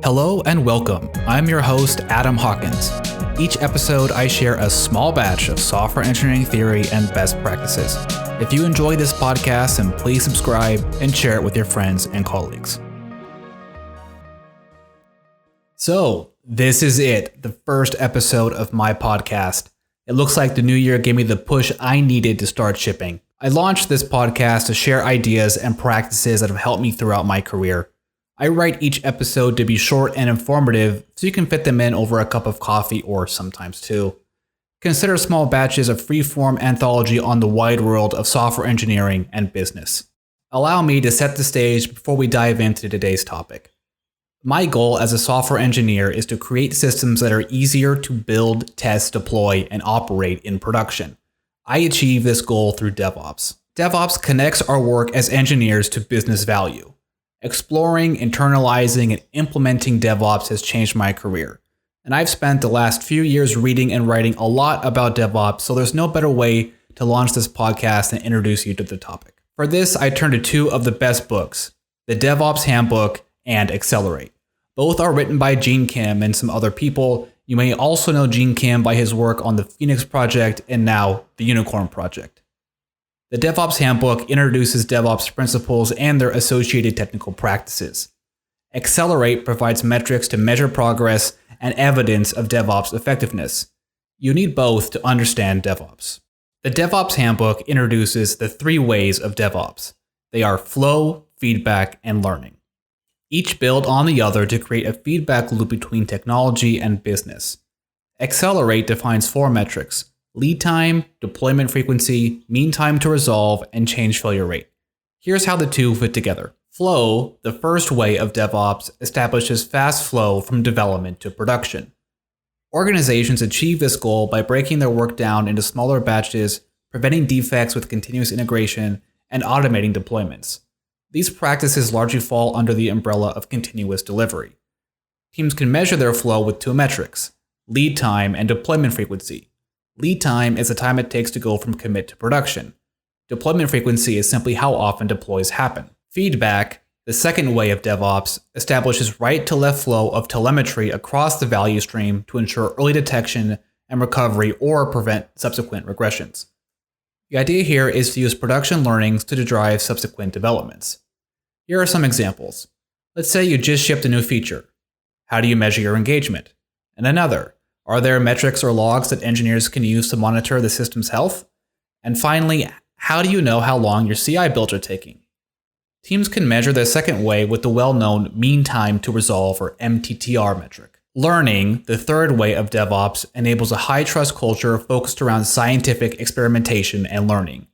Hello and welcome. I'm your host, Adam Hawkins. Each episode, I share a small batch of software engineering theory and best practices. If you enjoy this podcast, then please subscribe and share it with your friends and colleagues. So, this is it, the first episode of my podcast. It looks like the new year gave me the push I needed to start shipping. I launched this podcast to share ideas and practices that have helped me throughout my career. I write each episode to be short and informative so you can fit them in over a cup of coffee or sometimes two. Consider small batches of free-form anthology on the wide world of software engineering and business. Allow me to set the stage before we dive into today's topic. My goal as a software engineer is to create systems that are easier to build, test, deploy, and operate in production. I achieve this goal through DevOps. DevOps connects our work as engineers to business value. Exploring, internalizing, and implementing DevOps has changed my career. And I've spent the last few years reading and writing a lot about DevOps, so there's no better way to launch this podcast and introduce you to the topic. For this, I turn to two of the best books, the DevOps Handbook and Accelerate. Both are written by Gene Kim and some other people. You may also know Gene Kim by his work on the Phoenix Project and now the Unicorn Project. The DevOps Handbook introduces DevOps principles and their associated technical practices. Accelerate provides metrics to measure progress and evidence of DevOps effectiveness. You need both to understand DevOps. The DevOps Handbook introduces the three ways of DevOps. They are flow, feedback, and learning. Each build on the other to create a feedback loop between technology and business. Accelerate defines four metrics: lead time, deployment frequency, mean time to resolve, and change failure rate. Here's how the two fit together. Flow, the first way of DevOps, establishes fast flow from development to production. Organizations achieve this goal by breaking their work down into smaller batches, preventing defects with continuous integration, and automating deployments. These practices largely fall under the umbrella of continuous delivery. Teams can measure their flow with two metrics: lead time and deployment frequency. Lead time is the time it takes to go from commit to production. Deployment frequency is simply how often deploys happen. Feedback, the second way of DevOps, establishes right to left flow of telemetry across the value stream to ensure early detection and recovery or prevent subsequent regressions. The idea here is to use production learnings to drive subsequent developments. Here are some examples. Let's say you just shipped a new feature. How do you measure your engagement? And another. Are there metrics or logs that engineers can use to monitor the system's health? And finally, how do you know how long your CI builds are taking? Teams can measure their second way with the well-known mean time to resolve or MTTR metric. Learning, the third way of DevOps, enables a high-trust culture focused around scientific experimentation and learning.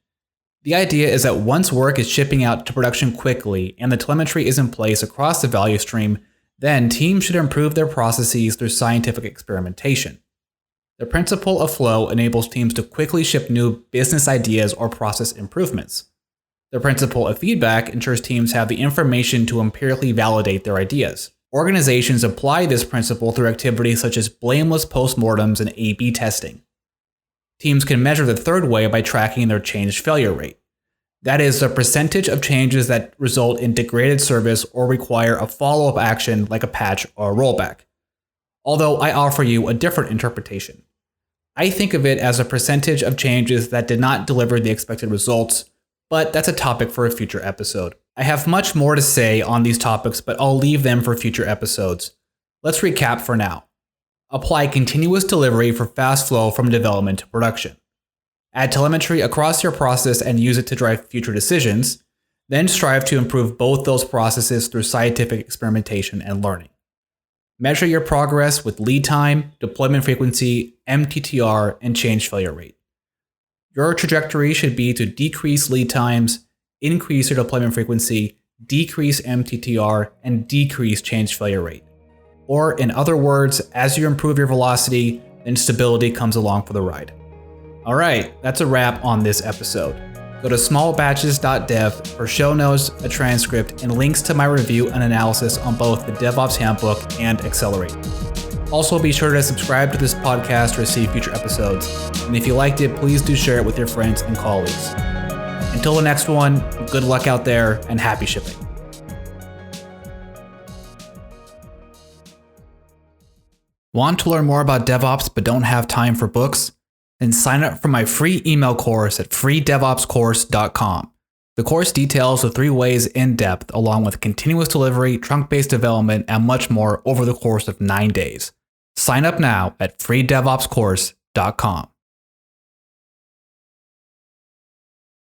The idea is that once work is shipping out to production quickly and the telemetry is in place across the value stream, then teams should improve their processes through scientific experimentation. The principle of flow enables teams to quickly ship new business ideas or process improvements. The principle of feedback ensures teams have the information to empirically validate their ideas. Organizations apply this principle through activities such as blameless postmortems and A/B testing. Teams can measure the third way by tracking their change failure rate. That is the percentage of changes that result in degraded service or require a follow-up action like a patch or a rollback. Although I offer you a different interpretation. I think of it as a percentage of changes that did not deliver the expected results, but that's a topic for a future episode. I have much more to say on these topics, but I'll leave them for future episodes. Let's recap for now. Apply continuous delivery for fast flow from development to production. Add telemetry across your process and use it to drive future decisions, then strive to improve both those processes through scientific experimentation and learning. Measure your progress with lead time, deployment frequency, MTTR, and change failure rate. Your trajectory should be to decrease lead times, increase your deployment frequency, decrease MTTR, and decrease change failure rate. Or in other words, as you improve your velocity, then stability comes along for the ride. All right, that's a wrap on this episode. Go to smallbatches.dev for show notes, a transcript, and links to my review and analysis on both the DevOps Handbook and Accelerate. Also, be sure to subscribe to this podcast to receive future episodes. And if you liked it, please do share it with your friends and colleagues. Until the next one, good luck out there and happy shipping. Want to learn more about DevOps but don't have time for books? Then sign up for my free email course at freedevopscourse.com. The course details the 3 ways in depth, along with continuous delivery, trunk-based development, and much more over the course of 9 days. Sign up now at freedevopscourse.com.